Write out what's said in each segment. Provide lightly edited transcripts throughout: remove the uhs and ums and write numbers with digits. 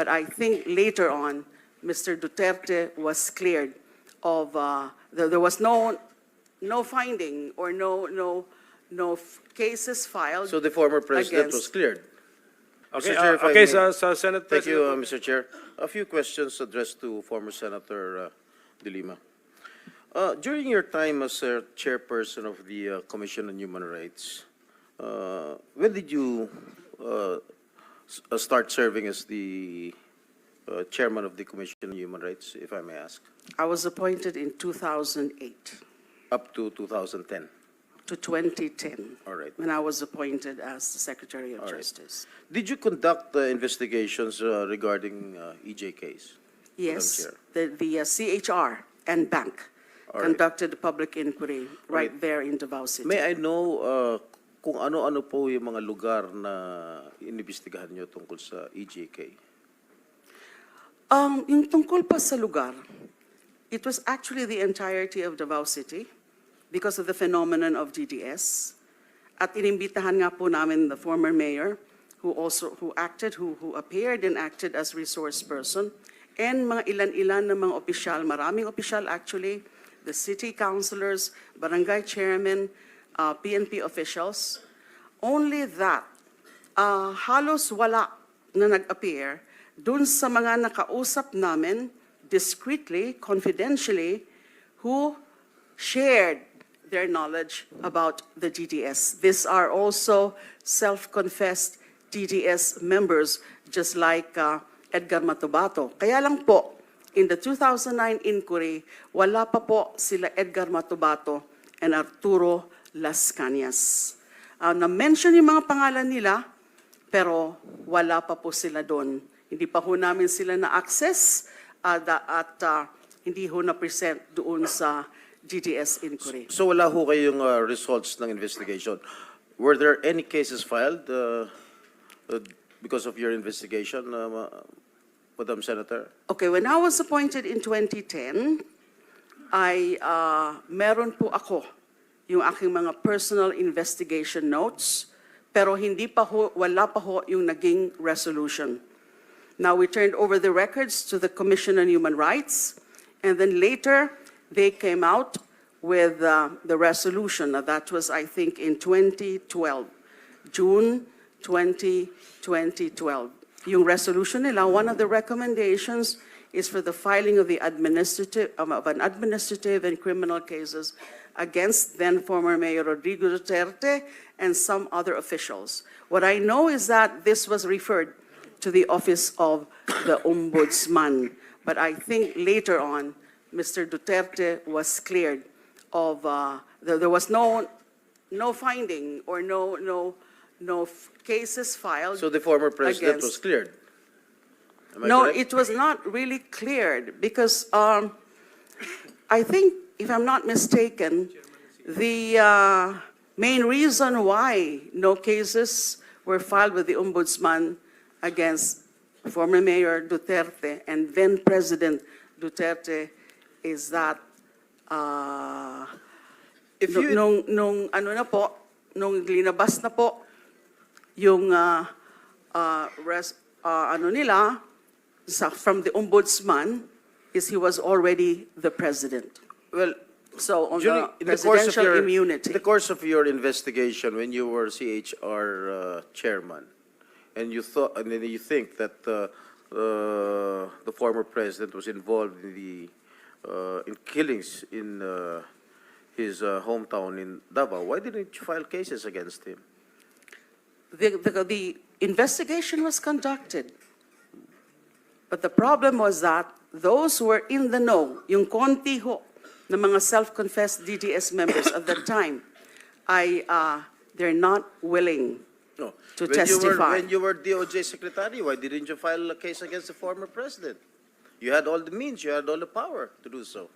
But I think later on, Mr. Duterte was cleared of, there was no finding or no cases filed. So the former president against- was cleared. Okay, Mr. Chair, if I okay, may. Senate Thank you, President. Mr. Chair. A few questions addressed to former Senator De Lima. During your time as chairperson of the Commission on Human Rights, when did you start serving as the chairman of the Commission on Human Rights, if I may ask? I was appointed in 2008 Up to 2010. to 2010. All right. When I was appointed as the Secretary of All right. Justice. Did you conduct investigations regarding EJ case? Yes, Madam the CHR and bank All right. conducted a public inquiry right Right. there in Davao City. May I know kung ano-ano po yung mga lugar na inimbestigahan nyo tungkol sa EJK? Yung tungkol pa sa lugar, it was actually the entirety of Davao City because of the phenomenon of DDS. At inimbitahan nga po namin the former mayor who appeared and acted as resource person, and mga ilan-ilan na mga opisyal, maraming opisyal actually, the city councilors, barangay chairman, PNP officials. Only that, halos wala na nag-appear dun sa mga nakausap namin discreetly, confidentially, who shared their knowledge about the DDS. These are also self-confessed DDS members, just like Edgar Matubato. Kaya lang po, in the 2009 inquiry, wala pa po sila Edgar Matubato and Arturo Las Cañas. Na-mention yung mga pangalan nila, pero wala pa po sila doon. Hindi pa ho namin sila na-access at hindi ho na-present doon sa DDS inquiry. So wala ho kayong results ng investigation. Were there any cases filed because of your investigation, Madam Senator? Okay, when I was appointed in 2010, meron po ako yung aking mga personal investigation notes, pero wala pa ho yung naging resolution. Now, we turned over the records to the Commission on Human Rights, and then later, they came out with the resolution. Now, that was, I think, in 2012, June 20, 2012. Yung resolution nila, one of the recommendations is for the filing of an administrative and criminal cases against then former Mayor Rodrigo Duterte and some other officials. What I know is that this was referred to the Office of the Ombudsman. But I think later on, Mr. Duterte was cleared of, there was no finding or no cases filed. So the former president against- was cleared? Am I No, correct? it was not really cleared because I think, if I'm not mistaken, the main reason why no cases were filed with the Ombudsman against former Mayor Duterte and then President Duterte is that If you- nung linabas na po yung from the Ombudsman is he was already the president. Well, So on during, the presidential immunity. in the course of your investigation, when you were CHR chairman, and you think that the former president was involved in killings in his hometown in Davao, why didn't you file cases against him? The investigation was conducted. But the problem was that those who were in the know, yung konti ho na mga self-confessed DDS members at that time, they're not willing No. to testify. When you were DOJ secretary, why didn't you file a case against the former president? You had all the means, you had all the power to do so.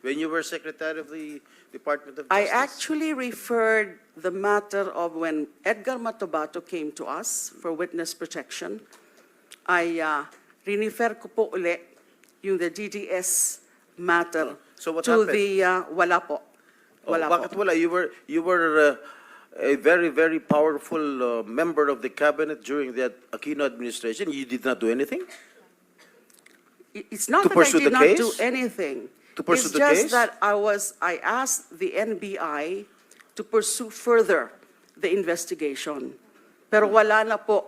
When you were secretary of the Department of Justice. I actually referred the matter of when Edgar Matubato came to us for witness protection. I rinifer ko po uli yung the DDS matter So what to happened? the wala po. Wala Bakit po. wala? You were a very, very powerful member of the cabinet during that Aquino administration. You did not do anything? It's not To that I pursue did the not case? do anything. To pursue It's the just case? that I asked the NBI to pursue further the investigation. Pero wala na po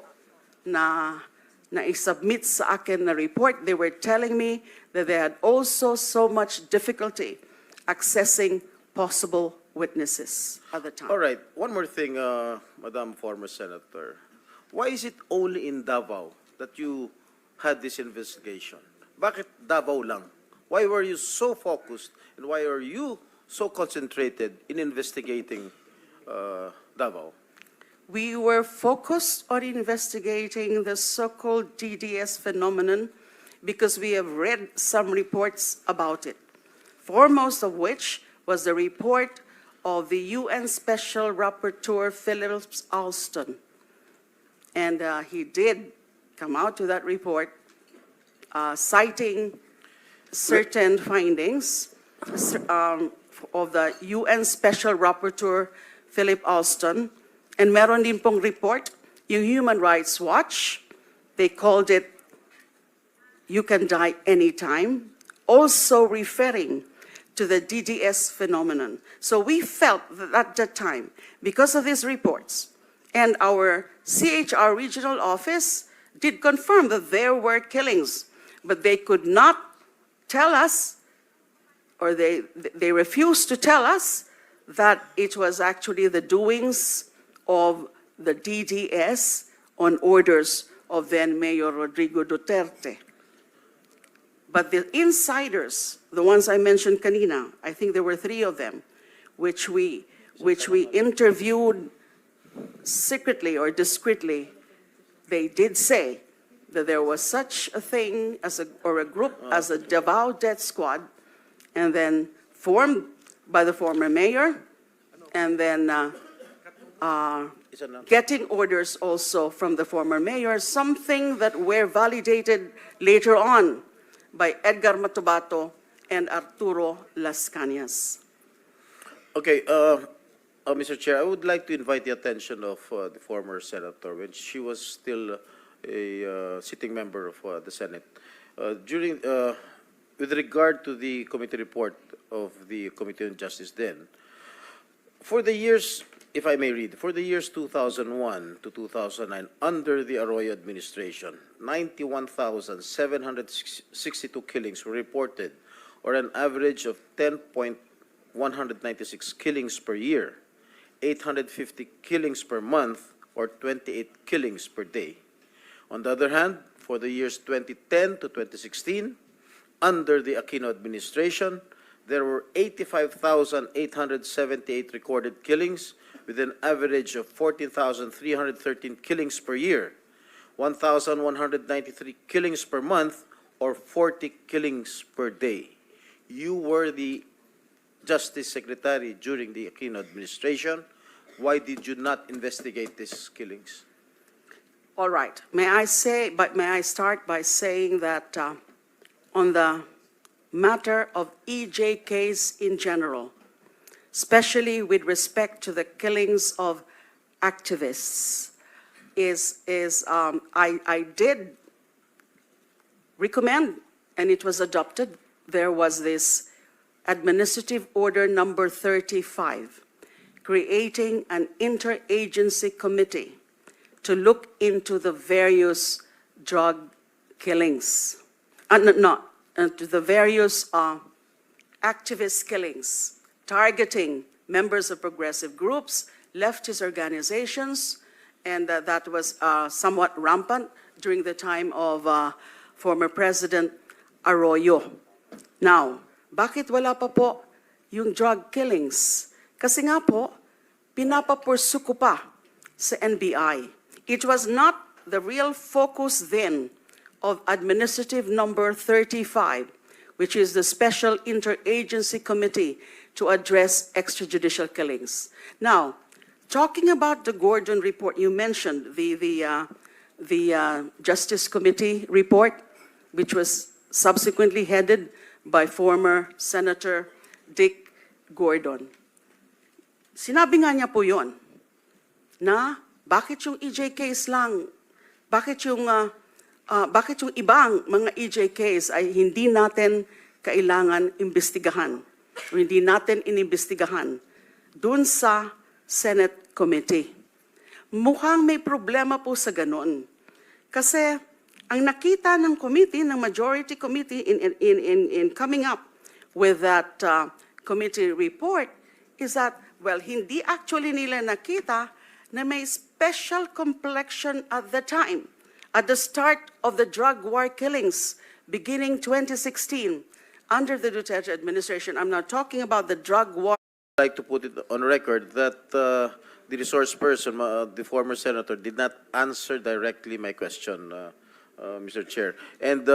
na i-submit sa akin na report. They were telling me that they had also so much difficulty accessing possible witnesses at the time. All right, one more thing, Madam former Senator. Why is it only in Davao that you had this investigation? Bakit Davao lang? Why were you so focused and why are you so concentrated in investigating Davao? We were focused on investigating the so-called DDS phenomenon because we have read some reports about it, foremost of which was the report of the UN Special Rapporteur Philip Alston. And he did come out to that report citing certain findings of the UN Special Rapporteur Philip Alston. And meron din pong report, yung Human Rights Watch, they called it, "You Can Die Anytime," also referring to the DDS phenomenon. So we felt that at that time, because of these reports, and our CHR regional office did confirm that there were killings, but they could not tell us, or they refused to tell us that it was actually the doings of the DDS on orders of then Mayor Rodrigo Duterte. But the insiders, the ones I mentioned kanina, I think there were 3 of them, which we interviewed secretly or discreetly, they did say that there was such a thing as a group as the Davao Death Squad, and then formed by the former mayor, and then getting orders also from the former mayor, something that were validated later on by Edgar Matubato and Arturo Las Cañas. Okay, Mr. Chair, I would like to invite the attention of the former senator when she was still a sitting member of the Senate. With regard to the committee report of the Committee on Justice then, for the years, if I may read, for the years 2001 to 2009, under the Arroyo administration, 91,762 killings were reported, or an average of 10.196 killings per year, 850 killings per month, or 28 killings per day. On the other hand, for the years 2010 to 2016, under the Aquino administration, there were 85,878 recorded killings, with an average of 14,313 killings per year, 1,193 killings per month, or 40 killings per day. You were the Justice Secretary during the Aquino administration. Why did you not investigate these killings? All right. May I start by saying that on the matter of EJKs in general, especially with respect to the killings of activists, I did recommend, and it was adopted, there was this Administrative Order number 35, creating an interagency committee to look into the various drug killings, to the various activist killings, targeting members of progressive groups, leftist organizations, and that was somewhat rampant during the time of former President Arroyo. Now, bakit wala pa po yung drug killings? Kasi nga po, pinapapursu ko pa sa NBI. It was not the real focus then of Administrative Number 35, which is the Special Interagency Committee to address extrajudicial killings. Now, talking about the Gordon report, you mentioned the Justice Committee report, which was subsequently headed by former Senator Dick Gordon. Sinabi nga niya po yun, na bakit yung EJKs lang, bakit yung bakit yung ibang mga EJKs ay hindi natin kailangan imbestigahan o hindi natin inimbestigahan dun sa Senate Committee. Mukhang may problema po sa ganun. Kasi ang nakita ng committee, ng majority committee in coming up with that committee report is that, well, hindi actually nila nakita na may special complexion at the time, at the start of the drug war killings beginning 2016 under the Duterte administration. I'm not talking about the drug war. I'd like to put it on record that the resource person, the former senator, did not answer directly my question, Mr. Chair. And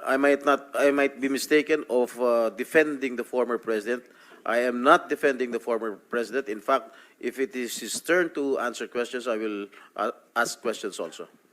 I might be mistaken of defending the former president. I am not defending the former president. In fact, if it is his turn to answer questions, I will ask questions also.